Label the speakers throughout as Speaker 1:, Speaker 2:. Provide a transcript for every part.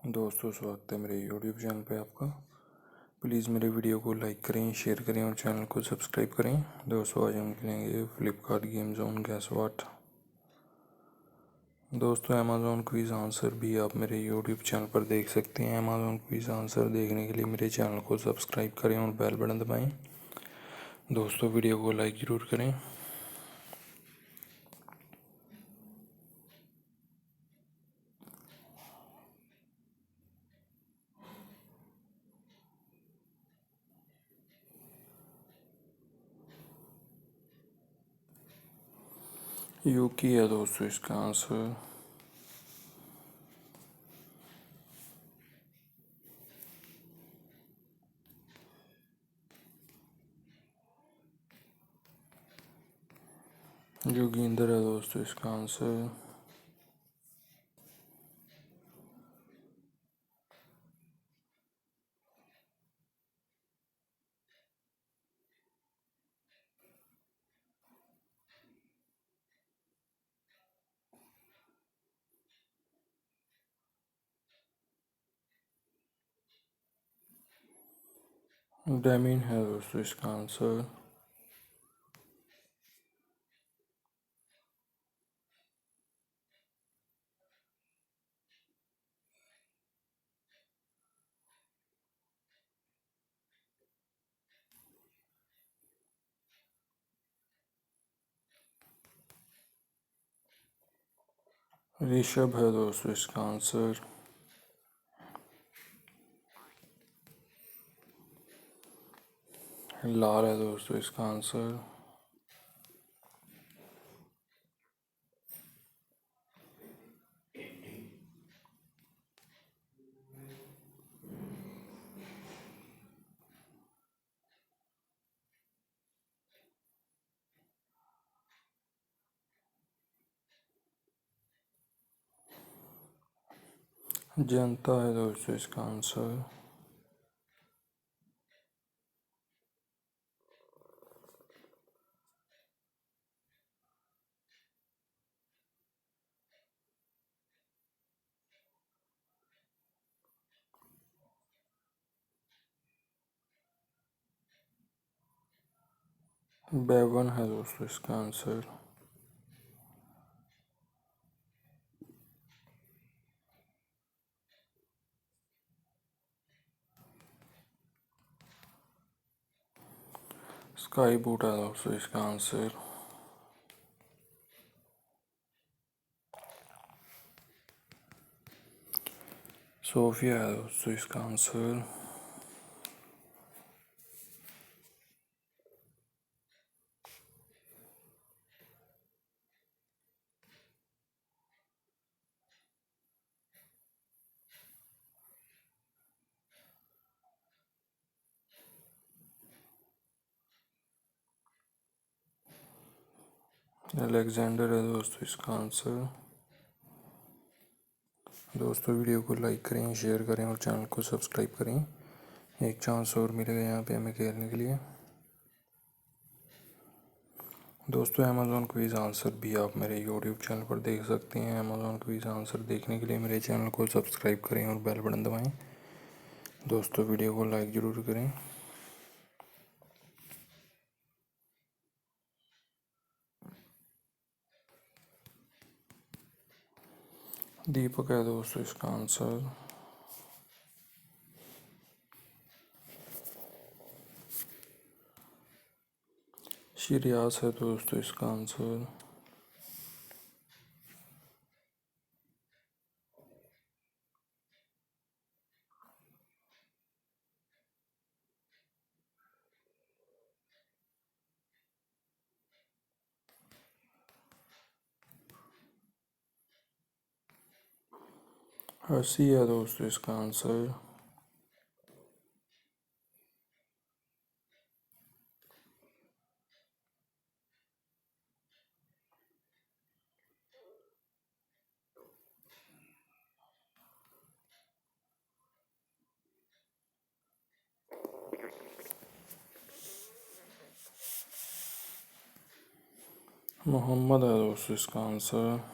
Speaker 1: दोस्तों, स्वागत है मेरे यूट्यूब चैनल पे आपका। प्लीज़ मेरे वीडियो को लाइक करें, शेयर करें और चैनल को सब्सक्राइब करें। दोस्तों, आज हम खेलेंगे Flipkart game zone gas what. दोस्तों, अमेज़ॉन क्विज़ आंसर भी आप मेरे यूट्यूब चैनल पर देख सकते हैं। अमेज़ॉन क्विज़ आंसर देखने के लिए मेरे चैनल को सब्सक्राइब करें और बेल बटन दबाएँ। दोस्तों, वीडियो को लाइक ज़रूर करें। यूकी है दोस्तों इसका आंसर। जोगिंदर है दोस्तों इसका आंसर। डेमिन है दोस्तों इसका आंसर। ऋषभ है दोस्तों इसका आंसर। लाल है दोस्तों इसका आंसर। जनता है दोस्तों इसका आंसर। बेवन है दोस्तों इसका आंसर। स्काई बूट है दोस्तों इसका आंसर। सोफिया है दोस्तों इसका आंसर। अलेक्जेंडर है दोस्तों इसका आंसर। दोस्तों, वीडियो को लाइक करें, शेयर करें और चैनल को सब्सक्राइब करें। एक चांस और मिलेगा यहाँ पे हमें खेलने के लिए। दोस्तों, अमेज़ॉन क्विज़ आंसर भी आप मेरे यूट्यूब चैनल पर देख सकते हैं। अमेज़ॉन क्विज़ आंसर देखने के लिए मेरे चैनल को सब्सक्राइब करें और बेल बटन दबाएं। दोस्तों, वीडियो को लाइक ज़रूर करें। दीपक है दोस्तों इसका आंसर। श्रेयास है दोस्तों इसका आंसर। हर्षी है दोस्तों इसका आंसर। मोहम्मद है दोस्तों इसका आंसर।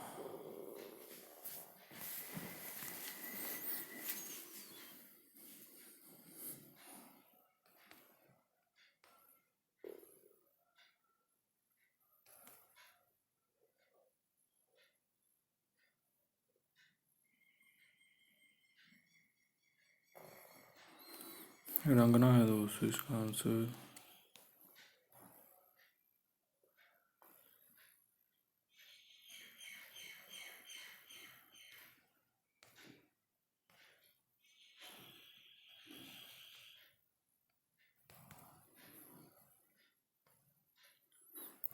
Speaker 1: रंगना है दोस्तों इसका आंसर।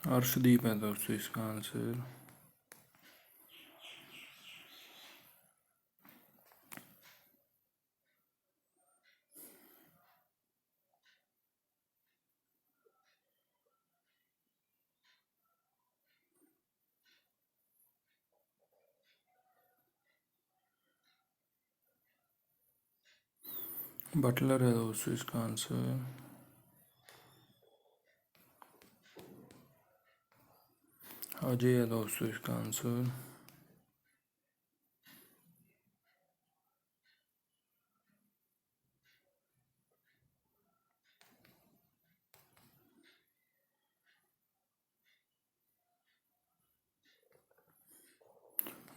Speaker 1: अर्शदीप है दोस्तों इसका आंसर। बटलर है दोस्तों इसका आंसर। अजय है दोस्तों इसका आंसर।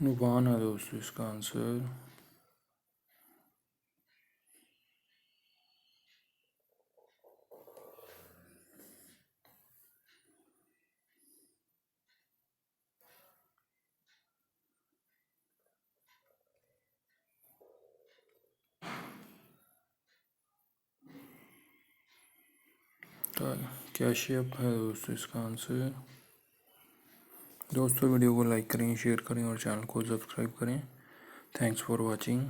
Speaker 1: नुबान है दोस्तों इसका आंसर। कैशियप है दोस्तों इसका आंसर। दोस्तों वीडियो को लाइक करें, शेयर करें और चैनल को सब्सक्राइब करें। Thanks for watching.